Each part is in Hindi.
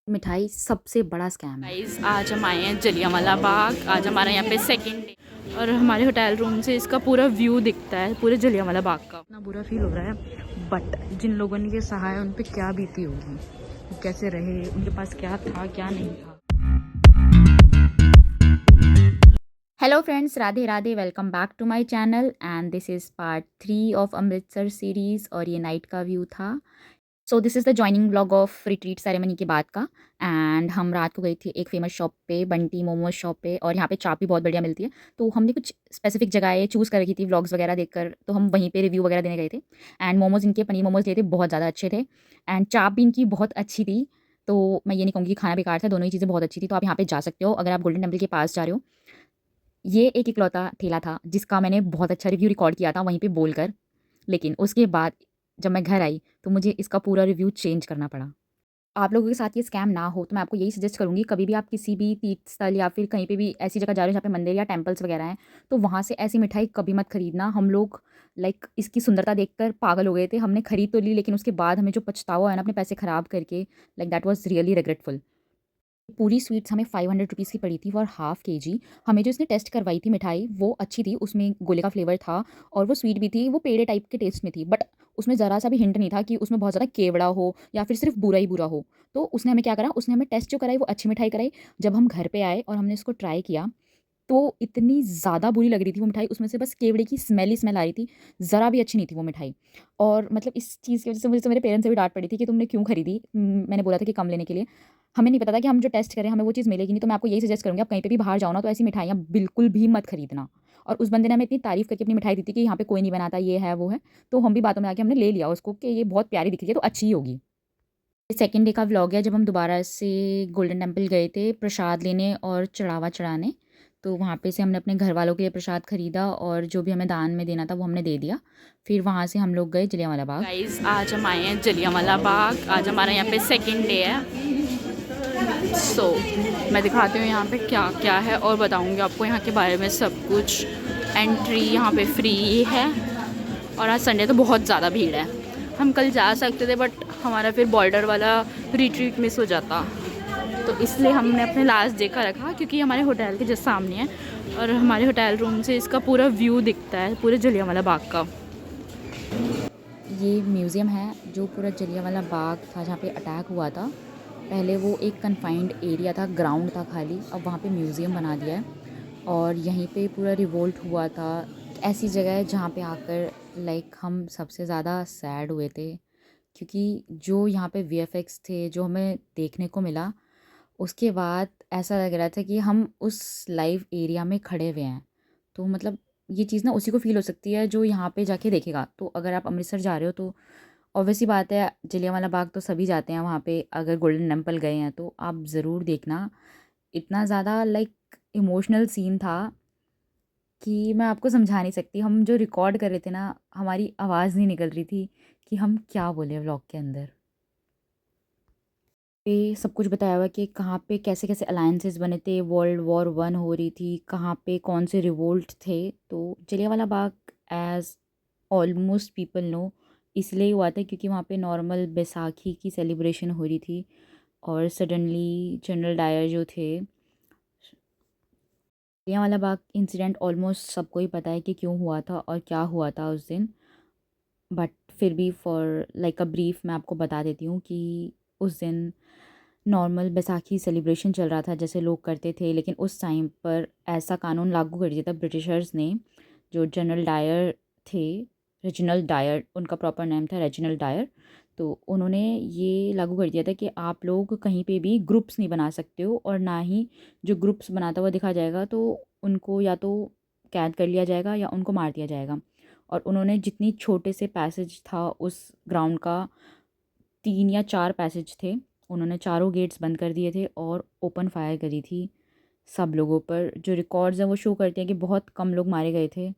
मिठाई सबसे बड़ा स्कैम है। गाइस आज हम आए हैं जलियांवाला बाग। आज हमारा यहाँ पे सेकंड डे और हमारे होटल रूम से इसका पूरा व्यू दिखता है, पूरे जलियांवाला बाग का। इतना बुरा फील हो रहा है, बट जिन लोगों ने ये सहा है उन पे क्या बीती होगी, वो कैसे रहे, उनके पास क्या था क्या नहीं था। Hello friends, Radhe Radhe, welcome back to my channel and this is part 3 of Amritsar series. और ये नाइट का व्यू था। So this is the joining vlog of retreat ceremony के बाद का। एंड हम रात को गए थे एक फेमस शॉप पे, बंटी मोमोज शॉप पे, और यहाँ पे चाप भी बहुत बढ़िया मिलती है। तो हमने कुछ स्पेसिफिक जगहें चूज़ कर रखी थी व्लॉग्स वगैरह देखकर, तो हम वहीं पे रिव्यू वगैरह देने गए थे। एंड मोमोज, इनके पनीर मोमोज लिए थे, बहुत ज़्यादा अच्छे थे। एंड चाप भी इनकी बहुत अच्छी थी। तो मैं ये नहीं कहूँगी कि खाना बेकार था, दोनों ही चीज़ें बहुत अच्छी थी। तो आप यहाँ पे जा सकते हो अगर आप गोल्डन टेम्पल के पास जा रहे हो। ये एक इकलौता ठेला था जिसका मैंने बहुत अच्छा रिव्यू रिकॉर्ड किया था वहीं पे बोलकर, लेकिन उसके बाद जब मैं घर आई तो मुझे इसका पूरा रिव्यू चेंज करना पड़ा। आप लोगों के साथ ये स्कैम ना हो तो मैं आपको यही सजेस्ट करूँगी, कभी भी आप किसी भी तीर्थ स्थल या फिर कहीं पे भी ऐसी जगह जा रहे हो जहाँ पे मंदिर या टेम्पल्स वगैरह हैं, तो वहाँ से ऐसी मिठाई कभी मत खरीदना। हम लोग इसकी सुंदरता देखकर पागल हो गए थे। हमने खरीद तो ली, लेकिन उसके बाद हमें जो पछतावा है ना अपने पैसे ख़राब करके, दैट वाज़ रियली रिग्रेटफुल। पूरी स्वीट्स हमें 500 रुपीज़ की पड़ी थी फॉर हाफ़ केजी। हमें जो इसने टेस्ट करवाई थी मिठाई वो अच्छी थी, उसमें गोले का फ्लेवर था और वो स्वीट भी थी, वो पेड़े टाइप के टेस्ट में थी, बट उसमें ज़रा सा भी हिंट नहीं था कि उसमें बहुत ज़्यादा केवड़ा हो या फिर सिर्फ बुरा ही बुरा हो। तो उसने हमें क्या करा, उसने हमें टेस्ट जो कराई वो अच्छी मिठाई कराई। जब हम घर पे आए और हमने इसको ट्राई किया तो इतनी ज़्यादा बुरी लग रही थी वो मिठाई, उसमें से बस केवड़े की स्मेल ही स्मेल आ रही थी, ज़रा भी अच्छी नहीं थी वो मिठाई। और मतलब इस चीज़ की वजह से मुझे तो मेरे पेरेंट्स से भी डाँट पड़ी थी कि तुमने क्यों खरीदी? मैंने बोला था कि कम लेने के लिए। हमें नहीं पता था कि हम जो टेस्ट करें हमें वो चीज़ मिलेगी नहीं। तो मैं आपको यही सजेस्ट करूँगी, आप कहीं पे भी बाहर जाओ ना तो ऐसी मिठाइयाँ बिल्कुल भी मत खरीदना। और उस बंदे ने हमें इतनी तारीफ़ करके अपनी मिठाई दी थी कि यहाँ पे कोई नहीं बनाता, ये है, वो है। तो हम भी बातों में आके हमने ले लिया उसको कि ये बहुत प्यारी दिख रही है तो अच्छी ही होगी। सेकंड डे का व्लॉग है जब हम दोबारा से गोल्डन टेम्पल गए थे प्रसाद लेने और चढ़ावा चढ़ाने। तो वहाँ पे से हमने अपने घर वालों के लिए प्रसाद खरीदा और जो भी हमें दान में देना था वो हमने दे दिया। फिर वहाँ से हम लोग गए जलियांवाला बाग। गाइस आज हम आए हैं जलियांवाला बाग। आज हमारा यहाँ पे सेकंड डे है। सो मैं दिखाती हूँ यहाँ पे क्या क्या है और बताऊँगी आपको यहाँ के बारे में सब कुछ। एंट्री यहाँ पे फ्री है और आज संडे तो बहुत ज़्यादा भीड़ है। हम कल जा सकते थे बट हमारा फिर बॉर्डर वाला रिट्रीट मिस हो जाता, तो इसलिए हमने अपने लास्ट डे का रखा क्योंकि हमारे होटल के जस्ट सामने है और हमारे होटल रूम से इसका पूरा व्यू दिखता है, पूरे जलियांवाला बाग का। ये म्यूज़ियम है जो पूरा जलियांवाला बाग था जहाँ पे अटैक हुआ था। पहले वो एक कन्फाइंड एरिया था, ग्राउंड था खाली, अब वहाँ पे म्यूज़ियम बना दिया है। और यहीं पे पूरा रिवोल्ट हुआ था। ऐसी जगह है जहाँ पे आकर हम सबसे ज़्यादा सैड हुए थे, क्योंकि जो यहाँ पे वीएफएक्स थे जो हमें देखने को मिला, उसके बाद ऐसा लग रहा था कि हम उस लाइव एरिया में खड़े हुए हैं। तो मतलब ये चीज़ ना उसी को फ़ील हो सकती है जो यहाँ पे जाके देखेगा। तो अगर आप अमृतसर जा रहे हो तो ऑब्वियस सी बात है, जलियांवाला बाग तो सभी जाते हैं वहाँ पे। अगर गोल्डन टेम्पल गए हैं तो आप ज़रूर देखना। इतना ज़्यादा इमोशनल सीन था कि मैं आपको समझा नहीं सकती। हम जो रिकॉर्ड कर रहे थे ना, हमारी आवाज़ नहीं निकल रही थी कि हम क्या बोले व्लॉग के अंदर। पे सब कुछ बताया हुआ है कि कहाँ पे कैसे-कैसे अलायंसेस बने थे, वर्ल्ड वॉर 1 हो रही थी, कहाँ पे कौन से रिवोल्ट थे। तो Jallianwala Bagh, as almost people know, इसलिए हुआ था क्योंकि वहाँ पे नॉर्मल बैसाखी की सेलिब्रेशन हो रही थी और सडनली जनरल डायर जो थे। जलियांवाला बाग इंसिडेंट ऑलमोस्ट सबको ही पता है कि क्यों हुआ था और क्या हुआ था उस दिन। बट फिर भी फॉर अ ब्रीफ मैं आपको बता देती हूँ कि उस दिन नॉर्मल बैसाखी सेलिब्रेशन चल रहा था जैसे लोग करते थे, लेकिन उस टाइम पर ऐसा कानून लागू कर दिया था ब्रिटिशर्स ने। जो जनरल डायर थे, रेजिनल्ड डायर उनका प्रॉपर नेम था, रेजिनल्ड डायर। तो उन्होंने ये लागू कर दिया था कि आप लोग कहीं पे भी ग्रुप्स नहीं बना सकते हो, और ना ही जो ग्रुप्स बनाता हुआ दिखा जाएगा तो उनको या तो कैद कर लिया जाएगा या उनको मार दिया जाएगा। और उन्होंने जितनी छोटे से पैसेज था उस ग्राउंड का, 3 या 4 पैसेज थे, उन्होंने चारों गेट्स बंद कर दिए थे और ओपन फायर करी थी सब लोगों पर। जो रिकॉर्ड्स हैं वो शो करते हैं कि बहुत कम लोग मारे गए थे,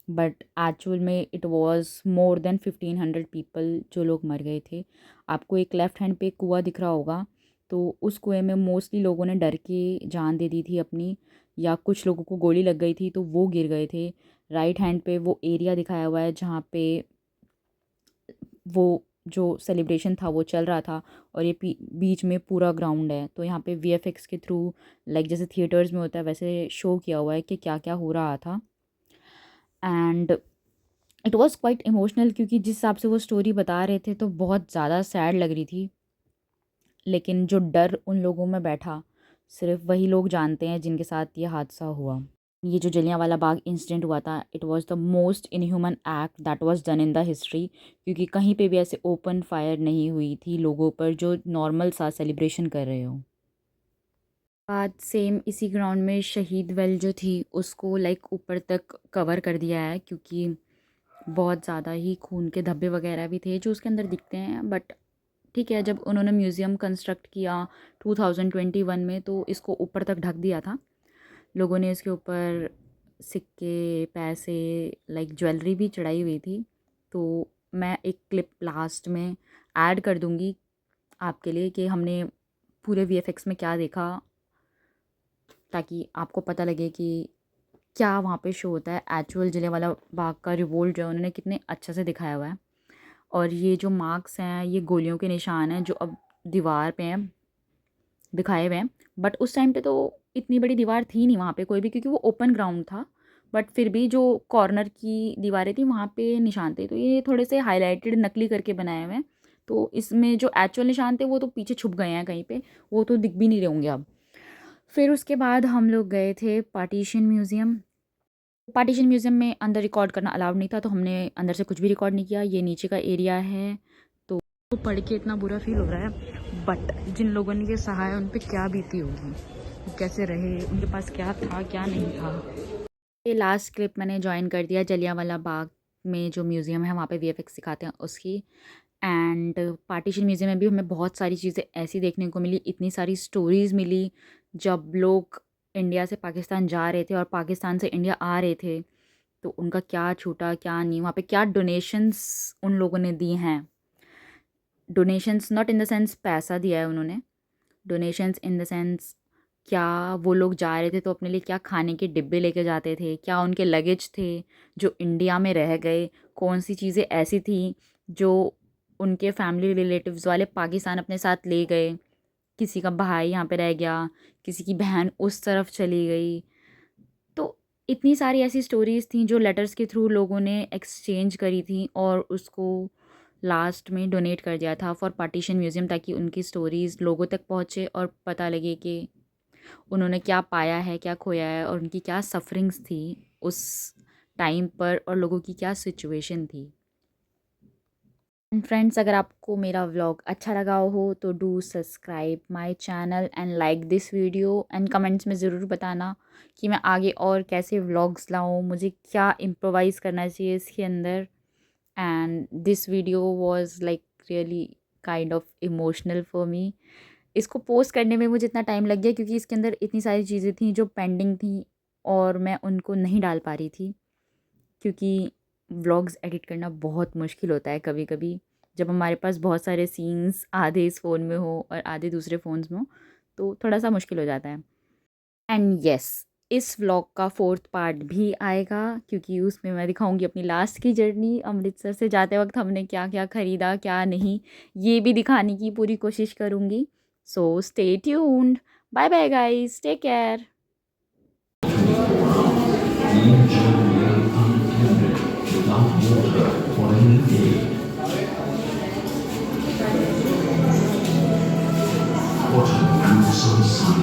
बट एक्चुअल में it was more than 1500 people जो लोग मर गए थे। आपको एक लेफ़्ट हैंड पे कुआं दिख रहा होगा, तो उस कुएं में मोस्टली लोगों ने डर के जान दे दी थी अपनी, या कुछ लोगों को गोली लग गई थी तो वो गिर गए थे। राइट हैंड पे वो एरिया दिखाया हुआ है जहाँ पे वो जो सेलिब्रेशन था वो चल रहा था और ये बीच में पूरा ग्राउंड है, तो यहाँ पे वीएफएक्स के थ्रू लाइक जैसे थिएटर्स में होता है वैसे शो किया हुआ है कि क्या क्या हो रहा था। And it was quite emotional क्योंकि जिस हिसाब से वो स्टोरी बता रहे थे तो बहुत ज़्यादा सैड लग रही थी, लेकिन जो डर उन लोगों में बैठा सिर्फ वही लोग जानते हैं जिनके साथ ये हादसा हुआ। ये जो जलियांवाला बाग इंसिडेंट हुआ था, it was the most inhuman act that was done in the history, क्योंकि कहीं पे भी ऐसे ओपन फायर नहीं हुई थी लोगों पर जो नॉर्मल सा सेलिब्रेशन कर रहे हो। बाद सेम इसी ग्राउंड में शहीद वेल जो थी उसको लाइक ऊपर तक कवर कर दिया है, क्योंकि बहुत ज़्यादा ही खून के धब्बे वगैरह भी थे जो उसके अंदर दिखते हैं। बट ठीक है, जब उन्होंने म्यूज़ियम कंस्ट्रक्ट किया 2021 में तो इसको ऊपर तक ढक दिया था। लोगों ने इसके ऊपर सिक्के, पैसे, लाइक ज्वेलरी भी चढ़ाई हुई थी। तो मैं एक क्लिप लास्ट में ऐड कर दूँगी आपके लिए कि हमने पूरे वीएफएक्स में क्या देखा, ताकि आपको पता लगे कि क्या वहाँ पे शो होता है। एक्चुअल जलियांवाला बाग का रिवोल्ट जो है उन्होंने कितने अच्छे से दिखाया हुआ है। और ये जो मार्क्स हैं ये गोलियों के निशान हैं जो अब दीवार पे हैं दिखाए हुए हैं। बट उस टाइम पे तो इतनी बड़ी दीवार थी नहीं वहाँ पे कोई भी, क्योंकि वो ओपन ग्राउंड था। बट फिर भी जो कॉर्नर की दीवारें थी वहाँ पे निशान थे, तो ये थोड़े से हाईलाइटेड नकली करके बनाए हुए हैं। तो इसमें जो एक्चुअल निशान थे वो तो पीछे छुप गए हैं कहीं पे, वो तो दिख भी नहीं रहे होंगे अब। फिर उसके बाद हम लोग गए थे पार्टीशन म्यूज़ियम। पार्टीशन म्यूज़ियम में अंदर रिकॉर्ड करना अलाउड नहीं था, तो हमने अंदर से कुछ भी रिकॉर्ड नहीं किया। ये नीचे का एरिया है। तो पढ़ के इतना बुरा फील हो रहा है, बट जिन लोगों ने ये सहा है उन पे क्या बीती होगी, वो कैसे रहे, उनके पास क्या था क्या नहीं था। ये लास्ट क्लिप मैंने ज्वाइन कर दिया जलियांवाला बाग में जो म्यूज़ियम है वहाँ पे वीएफएक्स सिखाते हैं उसकी। एंड पार्टीशन म्यूज़ियम में भी हमें बहुत सारी चीज़ें ऐसी देखने को मिली, इतनी सारी स्टोरीज़ मिली। जब लोग इंडिया से पाकिस्तान जा रहे थे और पाकिस्तान से इंडिया आ रहे थे तो उनका क्या छूटा क्या नहीं, वहाँ पे क्या डोनेशंस उन लोगों ने दी हैं। Donations not in the sense पैसा दिया है उन्होंने, डोनेशंस इन द सेंस क्या वो लोग जा रहे थे तो अपने लिए क्या खाने के डिब्बे लेके जाते थे, क्या उनके लगेज थे जो इंडिया में रह गए, कौन सी चीज़ें ऐसी थी जो उनके फैमिली रिलेटिव्स वाले पाकिस्तान अपने साथ ले गए। किसी का भाई यहाँ पे रह गया, किसी की बहन उस तरफ चली गई। तो इतनी सारी ऐसी स्टोरीज़ थी जो लेटर्स के थ्रू लोगों ने एक्सचेंज करी थी और उसको लास्ट में डोनेट कर दिया था फॉर पार्टीशन म्यूज़ियम, ताकि उनकी स्टोरीज़ लोगों तक पहुँचे और पता लगे कि उन्होंने क्या पाया है, क्या खोया है और उनकी क्या सफरिंग्स थी उस टाइम पर और लोगों की क्या सिचुएशन थी। फ्रेंड्स, अगर आपको मेरा व्लॉग अच्छा लगा हो तो do subscribe my channel and like this video and comments में ज़रूर बताना कि मैं आगे और कैसे व्लॉग्स लाऊं, मुझे क्या इम्प्रोवाइज़ करना चाहिए इसके अंदर। And this video was like really kind of emotional for me. इसको पोस्ट करने में मुझे इतना टाइम लग गया क्योंकि इसके अंदर इतनी सारी चीज़ें थी जो पेंडिंग थी और मैं उनको नहीं डाल पा रही थी, क्योंकि व्लॉग्स एडिट करना बहुत मुश्किल होता है कभी कभी जब हमारे पास बहुत सारे सीन्स आधे इस फ़ोन में हो और आधे दूसरे फ़ोन्स में हो, तो थोड़ा सा मुश्किल हो जाता है। एंड यस, इस व्लॉग का 4th पार्ट भी आएगा क्योंकि उसमें मैं दिखाऊंगी अपनी लास्ट की जर्नी। अमृतसर से जाते वक्त हमने क्या क्या ख़रीदा क्या नहीं, ये भी दिखाने की पूरी कोशिश करूँगी। So stay tuned. Bye bye guys, take care. What an awesome sight.